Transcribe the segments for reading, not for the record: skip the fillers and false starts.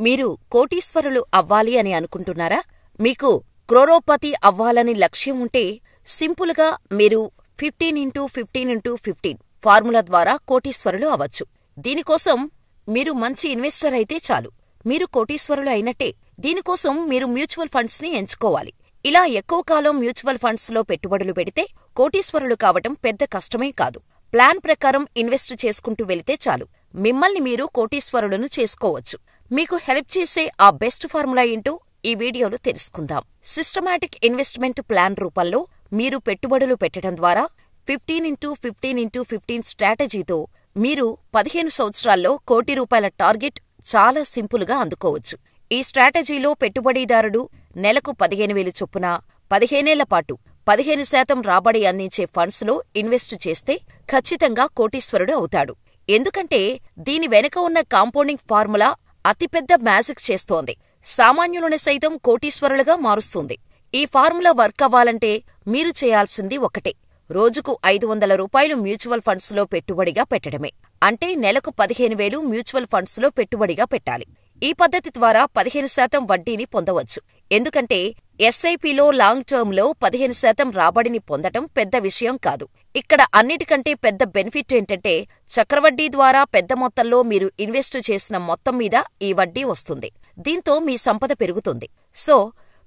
మీరు కోటీశ్వరులు అవ్వాలి అని అనుకుంటున్నారా? మీకు క్రోరోపతి అవ్వాలని లక్ష్యం ఉంటే సింపుల్గా మీరు 15x15x15 ఫార్ములా ద్వారా కోటీశ్వరులు అవ్వచ్చు. దీనికోసం మీరు మంచి ఇన్వెస్టర్ అయితే చాలు, మీరు కోటీశ్వరులు అయినట్టే. దీనికోసం మీరు మ్యూచువల్ ఫండ్స్ ని ఎంచుకోవాలి. ఇలా ఎక్కువ కాలం మ్యూచువల్ ఫండ్స్ లో పెట్టుబడులు పెడితే కోటీశ్వరులు కావటం పెద్ద కష్టమే కాదు. ప్లాన్ ప్రకారం ఇన్వెస్ట్ చేసుకుంటూ వెళితే చాలు, మిమ్మల్ని మీరు కోటీశ్వరులను చేసుకోవచ్చు. మీకు హెల్ప్ చేసే ఆ బెస్ట్ ఫార్ములా ఏంటో ఈ వీడియోలో తెలుసుకుందాం. సిస్టమాటిక్ ఇన్వెస్ట్మెంట్ ప్లాన్ రూపంలో మీరు పెట్టుబడులు పెట్టడం ద్వారా 15x15x15 స్ట్రాటజీతో మీరు 15 సంవత్సరాల్లో ₹1,00,00,000 టార్గెట్ చాలా సింపుల్గా అందుకోవచ్చు. ఈ స్ట్రాటజీలో పెట్టుబడిదారుడు నెలకు 15,000 చొప్పున 15 ఏళ్ల పాటు 15% రాబడి అందించే ఫండ్స్లో ఇన్వెస్ట్ చేస్తే ఖచ్చితంగా కోటీశ్వరుడు అవుతాడు. ఎందుకంటే దీని వెనుక ఉన్న కాంపౌండింగ్ ఫార్ములా అతిపెద్ద మ్యాజిక్ చేస్తోంది. సామాన్యులను సైతం కోటీశ్వరులుగా మారుస్తుంది. ఈ ఫార్ములా వర్క్ అవ్వాలంటే మీరు చేయాల్సింది ఒకటే, రోజుకు ₹500 మ్యూచువల్ ఫండ్స్లో పెట్టుబడిగా పెట్టడమే. అంటే నెలకు 15,000 మ్యూచువల్ ఫండ్స్లో పెట్టుబడిగా పెట్టాలి. ఈ పద్ధతి ద్వారా 15% వడ్డీని పొందవచ్చు. ఎందుకంటే ఎస్ఐపిలో లాంగ్ టర్మ్లో 15% రాబడిని పొందటం పెద్ద విషయం కాదు. ఇక్కడ అన్నిటికంటే పెద్ద బెనిఫిట్ ఏంటంటే చక్రవడ్డీ ద్వారా పెద్ద మొత్తంలో మీరు ఇన్వెస్ట్ చేసిన మొత్తం మీద ఈ వడ్డీ వస్తుంది. దీంతో మీ సంపద పెరుగుతుంది. సో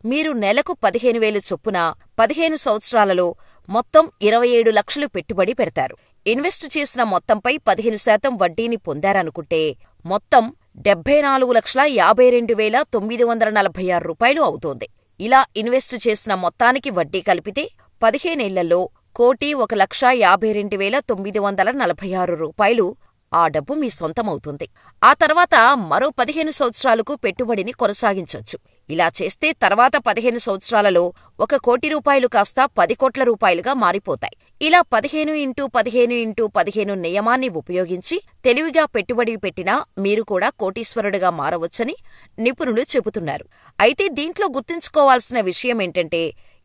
మీరు నెలకు 15,000 చొప్పున 15 సంవత్సరాలలో మొత్తం 27 లక్షలు పెట్టుబడి పెడతారు. ఇన్వెస్ట్ చేసిన మొత్తంపై 15% వడ్డీని పొందారనుకుంటే మొత్తం ₹72,52,946 అవుతోంది. ఇలా ఇన్వెస్ట్ చేసిన మొత్తానికి వడ్డీ కలిపితే 15 ఏళ్లలో ₹1,52,946 ఆ డబ్బు మీ సొంతమవుతుంది. ఆ తర్వాత మరో 15 సంవత్సరాలకు పెట్టుబడిని కొనసాగించొచ్చు. ఇలా చేస్తే తర్వాత 15 సంవత్సరాలలో ₹1,00,00,000 కాస్త ₹10,00,00,000గా మారిపోతాయి. ఇలా 15x15x15 నియమాన్ని ఉపయోగించి తెలివిగా పెట్టుబడి పెట్టినా మీరు కూడా కోటీశ్వరుడుగా మారవచ్చని నిపుణులు చెబుతున్నారు. అయితే దీంట్లో గుర్తుంచుకోవాల్సిన విషయమేంటంటే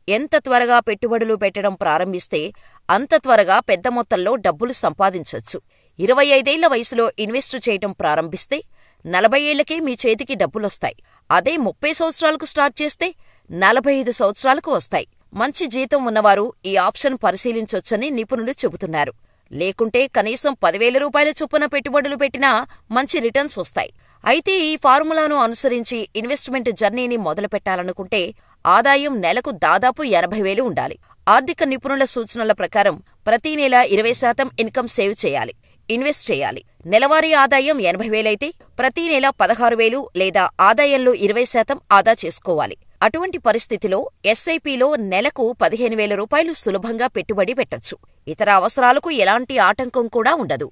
ఎంత త్వరగా పెట్టుబడులు పెట్టడం ప్రారంభిస్తే అంత త్వరగా పెద్ద మొత్తంలో డబ్బులు సంపాదించొచ్చు. 25 ఏళ్ల వయసులో ఇన్వెస్ట్ చేయటం ప్రారంభిస్తే 40 ఏళ్లకే మీ చేతికి డబ్బులొస్తాయి. అదే 30 సంవత్సరాలకు స్టార్ట్ చేస్తే 45 సంవత్సరాలకు వస్తాయి. మంచి జీతం ఉన్నవారు ఈ ఆప్షన్ పరిశీలించొచ్చని నిపుణులు చెబుతున్నారు. లేకుంటే కనీసం ₹10,000 చొప్పున పెట్టుబడులు పెట్టినా మంచి రిటర్న్స్ వస్తాయి. అయితే ఈ ఫార్ములాను అనుసరించి ఇన్వెస్ట్మెంట్ జర్నీని మొదలుపెట్టాలనుకుంటే ఆదాయం నెలకు దాదాపు 80,000 ఉండాలి. ఆర్థిక నిపుణుల సూచనల ప్రకారం ప్రతి నెల 20% ఇన్కమ్ సేవ్ చేయాలి, ఇన్వెస్ట్ చేయాలి. నెలవారీ ఆదాయం 80,000 అయితే ప్రతి నెల 16,000 లేదా ఆదాయంలో 20% ఆదా చేసుకోవాలి. అటువంటి పరిస్థితిలో ఎస్ఐపిలో నెలకు ₹15,000 సులభంగా పెట్టుబడి పెట్టొచ్చు. ఇతర అవసరాలకు ఎలాంటి ఆటంకం కూడా ఉండదు.